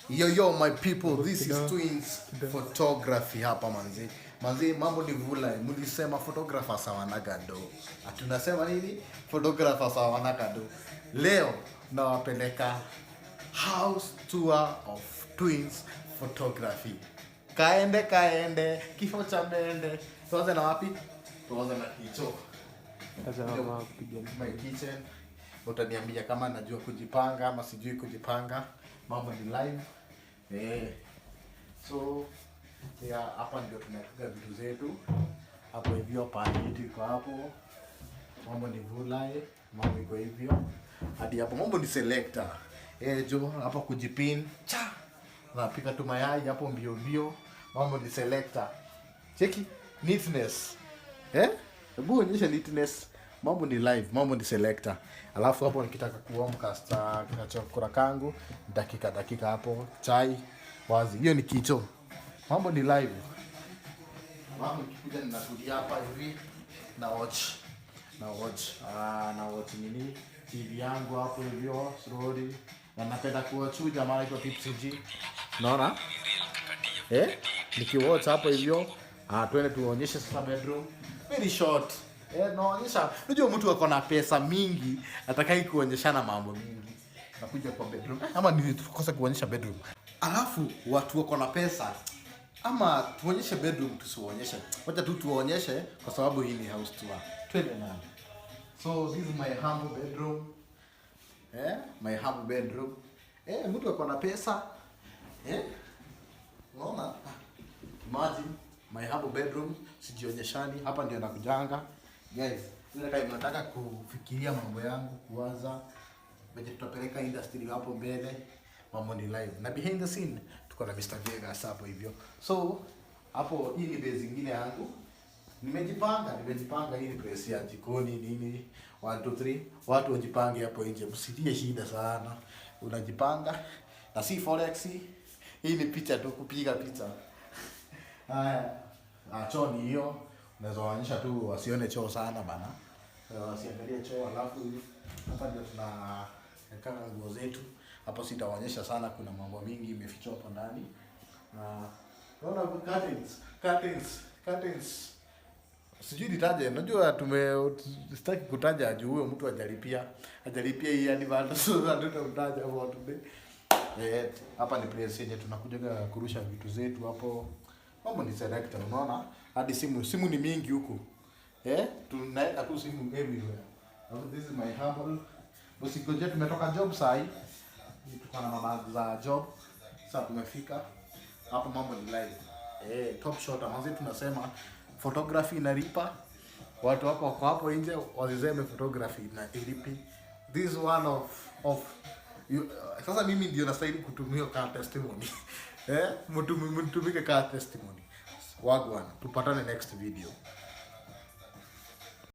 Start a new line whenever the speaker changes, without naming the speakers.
Yo my people, this is Twins Photography hapa manzi. Manzi, mambo ni vula, mulisema photographers hawanaga do. Tunasema nini? Photographers hawanaga do. Leo nawapeleka house tour of Twins Photography. Kaende, kifo cha mende. Tuanze na wapi? Tuanze na kicho. My kitchen. Utaniambia kama najua kujipanga ama sijui kujipanga. Mambo ni live. So hapa ndio tunapiga vitu zetu. Hapo hivyo pani yetu iko hapo. Mambo ni vulai, mambo iko hivyo. Hadi hapo mambo ni selector. Jo hapa kujipin. Cha. Napika tu mayai hapo mbio. Mambo ni selector. Cheki neatness. Hebu onyesha neatness. Mambo ni live, mambo ni selector. Alafu hapo nikitaka kuomcast kinachokora kangu dakika hapo chai wazi. Hiyo ni kicho. Mambo ni live. Mambo nikikuja ninatulia hapa hivi na watch nini TV yangu hapo hivyo slowly. Na napenda kuwachuja mara iko Tipsy G. Unaona? Nikiwatch hapo hivyo twende tuonyeshe sasa bedroom. Very short. Naonyesha, unajua mtu ako na pesa mingi, atakai kuonyeshana mambo mingi. Nakuja kwa bedroom. Ama ni tukosa kuonyesha bedroom. Alafu watu wako na pesa. Ama tuonyeshe bedroom tusionyeshe. Wacha tu tuonyeshe kwa sababu hii ni house tour. Twende nani. So this is my humble bedroom. My humble bedroom. Mtu ako na pesa. Unaona? Imagine my humble bedroom, sijionyeshani. Hapa ndio nakujanga. Guys, ile kama mnataka kufikiria mambo yangu kuanza, bado tutapeleka industry hapo mbele, mambo ni live. Na behind the scene tuko na Mr. Vegas hapo hivyo. So, hapo hii ni base nyingine yangu. Nimejipanga hii ni place ya jikoni nini 1 2 3. Watu wajipange hapo nje, msitie shida sana. Unajipanga na si forex. Hii ni picha tu, kupiga picha. Choo ni hiyo. Unaweza waonyesha tu wasione choo sana bana. Wasiangalie choo. Alafu hapa ndio tunaweka nguo zetu. Hapo sitawaonyesha sana, kuna mambo mingi imefichwa hapo ndani. Naona curtains. Sijui nitaje. Najua sitaki kutaja juu huyo mtu hajalipia hii advance, so tutamtaja hapo today. Hapa ni place yenye tunakuja kurusha vitu zetu hapo. Mambo ni selector, unaona? Hadi simu ni mingi huku. Tunaweka tu simu everywhere. This is my humble. Usikoje tumetoka job sai. Tuko na mama za job. Sasa tumefika. Hapo mambo ni live. Top shot amaze tunasema photography inalipa. Watu wako hapo nje waziseme photography na ilipi. This is one of sasa mimi ndio nastahili kutumia kama testimony. Mtumike kama testimony. Wagwan, tupatane next video.